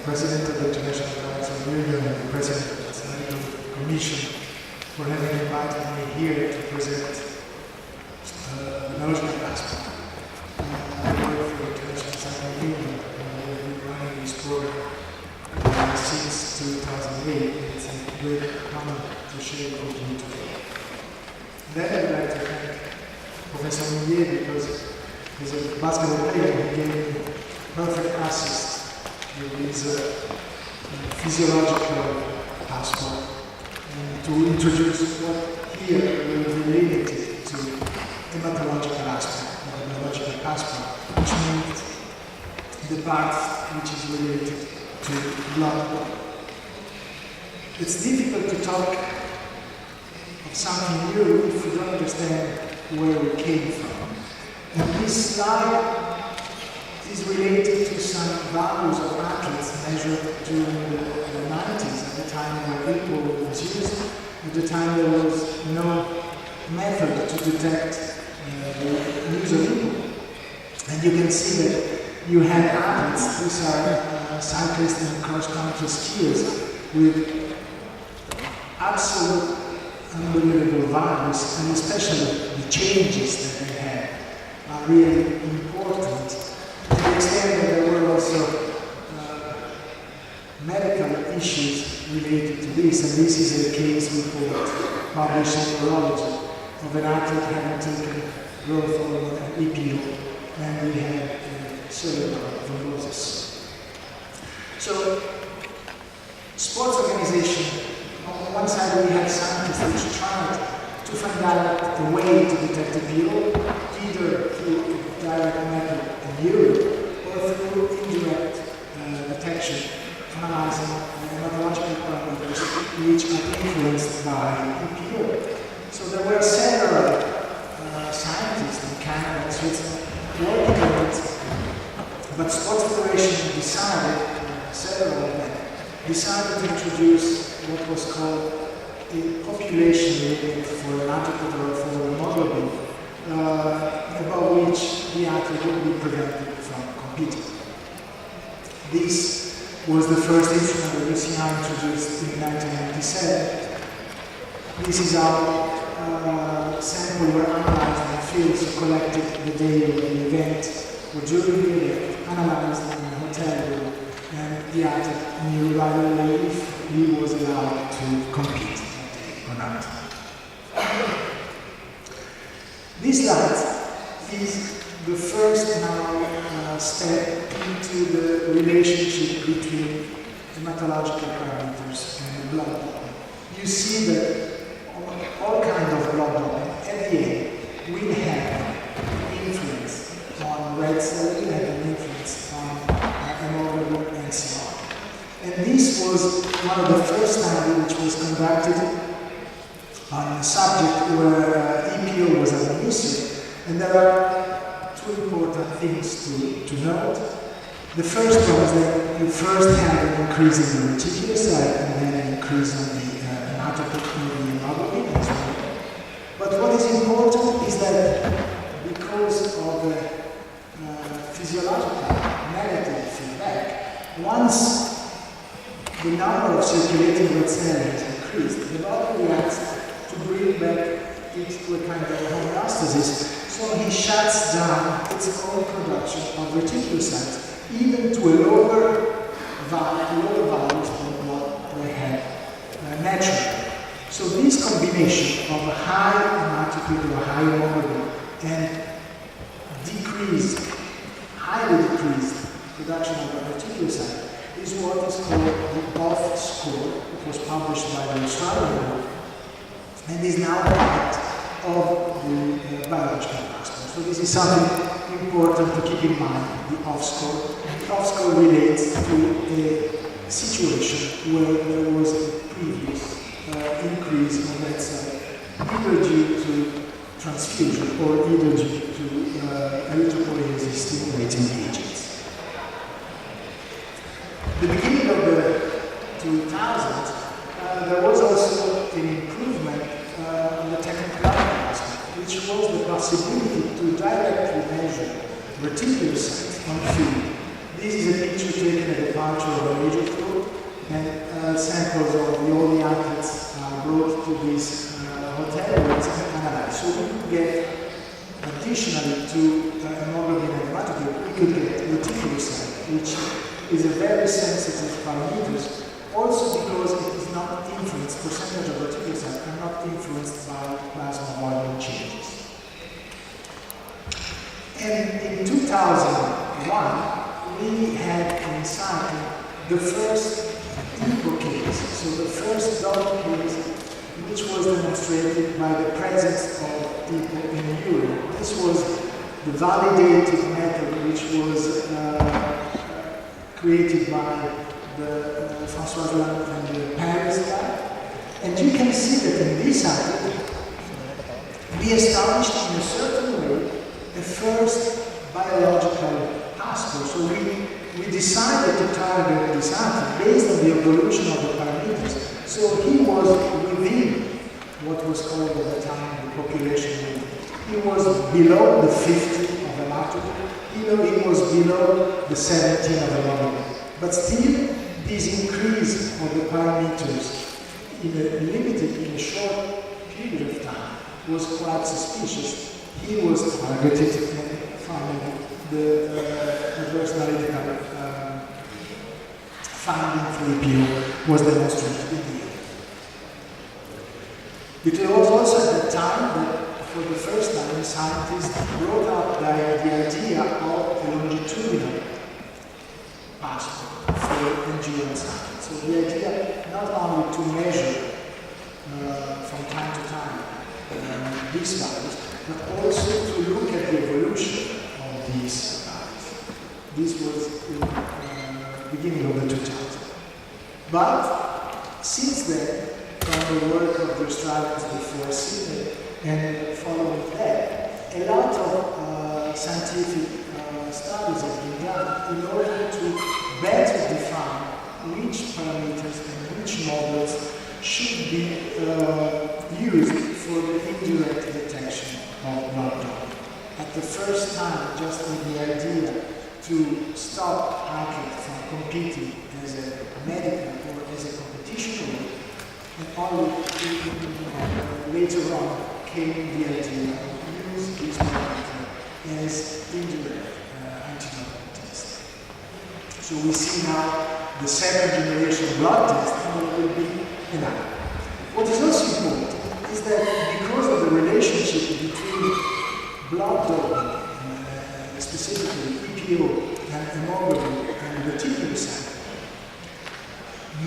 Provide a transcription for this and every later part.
President of the International Cancer Union and the President of the Medical Commission, for having invited me here to present the biological aspect. I work for the International Cancer Union and we've been running this program since 2008. It's a great honor to share it with you today. Then I'd like to thank Professor Mounier because he's a basketball player who gave me perfect assist with his physiological aspect and to introduce what here will be related to hematological aspect or the biological aspect, which means the part which is related to blood. It's difficult to talk of something new if we don't understand where we came from. And this slide is related to some values of athletes measured during the 90s, at the time where EPO was used, at the time there was no method to detect the use of EPO. And you can see that you had athletes, these are cyclists and cross-country skiers, with absolute unbelievable values, and especially the changes that they had are really important. To the extent that there were also medical issues related to this, and this is a case report published in Neurology of an athlete having taken growth hormone and EPO, and he had cerebral thrombosis. So, sports organization, on one side we had scientists which tried to find out a way to detect EPO, either through direct method in Europe or through indirect detection, analyzing hematological parameters which are influenced by EPO. So there were several scientists in Canada and Switzerland working on it, but Sports Federation decided, several of them, decided to introduce what was called a population limit for hematocrit or for hemoglobin, above which the athlete would be prevented from competing. This was the first instrument that UCI introduced in 1997. This is how samples were analyzed in the field, so collected the day of the event, or during the event, analyzed in a hotel room, and the athlete knew right away if he was allowed to compete or not. This slide is the first now step into the relationship between hematological parameters and the blood doping. You see that all kinds of blood doping at the end will have influence on red cell, will have an influence on hemoglobin and so on. And this was one of the first studies which was conducted on a subject where EPO was administered, and there are two important things to note. The first one is that you first have an increase in the reticulocyte and then an increase in the hematocrit and the hemoglobin as well. But what is important is that because of the physiological negative feedback, once the number of circulating red cells has increased, the body reacts to bring back it to a kind of homeostasis, so he shuts down its own production of reticulocytes, even to a lower values than what they had naturally. So this combination of a high hematocrit or high hemoglobin and highly decreased production of reticulocyte is what is called the OFF score. It was published by the Australian group and is now part of the biological aspect. So this is something important to keep in mind, the OFF score. The OFF score relates to a situation where there was a previous increase of red cell, either due to transfusion or either due to erythropoiesis stimulating agents. The beginning of the 2000s, there was also an improvement on the technical aspect, which was the possibility to directly measure reticulocytes on film. This is a picture taken at the culture of the region through, and samples of all the athletes brought to this hotel were analyzed. So we could get, additionally to hemoglobin and hematocrit, we could get reticulocyte, which is a very sensitive parameter, also because it is not influenced, percentage of reticulocytes are not influenced by plasma volume changes. And in 2001, we had in cycling the first EPO case, so the first dog case which was demonstrated by the presence of EPO in the urine. This was the validated method which was created by the François Hollande and the Paris lab. And you can see that in this article, we established in a certain way the first biological passport. So we decided to target this antigen based on the evolution of the parameters. So he was within what was called at the time the population limit. He was below the 50 of the hematocrit, he was below the 17 of the hemoglobin. But still, this increase of the parameters in a short period of time was quite suspicious. He was targeted and finally the adverse analytical finding for EPO was demonstrated in the end. It was also at that time that for the first time scientists brought up the idea of a longitudinal passport for endurance athletes. So the idea not only to measure from time to time these values, but also to look at the evolution of these values. This was in the beginning of the 2000s. But since then, from the work of the Australians before Sydney and following that, a lot of scientific studies have been done in order to better define which parameters and which models should be used for the indirect detection of blood donor. At the first time, just with the idea to stop athletes from competing as a medical or as a competition role, and only later on came the idea of use this parameter as indirect antidoping test. So we see now the second generation blood test, and it will be enough. What is also important is that because of the relationship between blood doping, specifically EPO and hemoglobin and reticulocyte,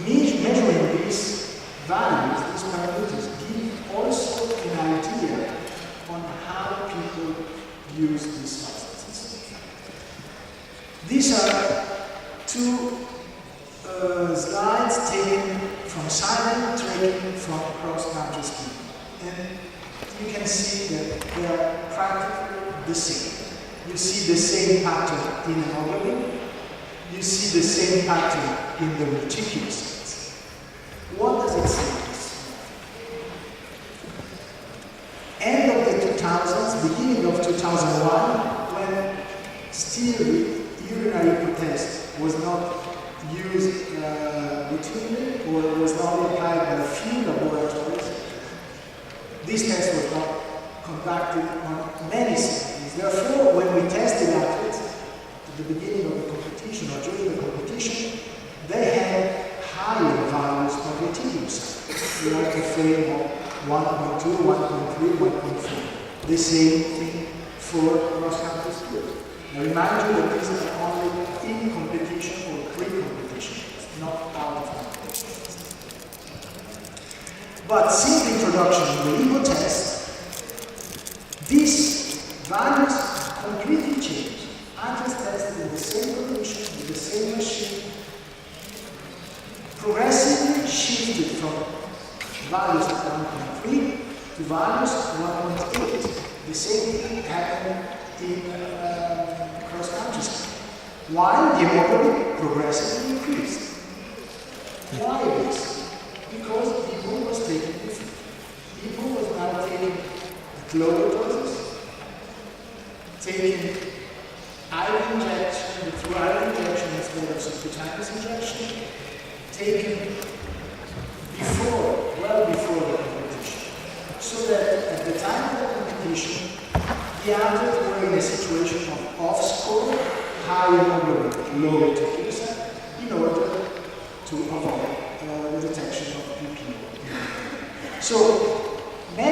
measuring these values, these parameters, give also an idea on how people use these substances. These are two slides taken from cycling, training, from cross-country skiing. And you can see that they are practically the same. You see the same pattern in hemoglobin. You see the same pattern in the reticulocytes. What does it say? End of the 2000s, beginning of 2001, when still the urinary test was not used routinely or was not applied by a few laboratories, this test was not conducted on many cities. Therefore, when we tested athletes at the beginning of the competition or during the competition, they had higher values of reticulocytes. We like a frame of 1.2, 1.3, 1.4. The same thing for cross-country skiing. I remind you that these are only in competition or pre-competition, not out of competition. But since the introduction of the EPO test, these values completely changed. Athletes tested in the same condition, with the same machine, progressively shifted from values of 1.3 to values of 1.8. The same thing happened in cross-country skiing, while the hemoglobin progressively increased. Why this? Because people was taking different. People was now taking at lower doses, taking IV injection, through IV injection, for subcutaneous injection, taken before, well before the competition, so that at the time of the competition, the athletes were in a situation of off-score, high hemoglobin, low reticulocyte, in order to avoid the detection of PPO. So, measure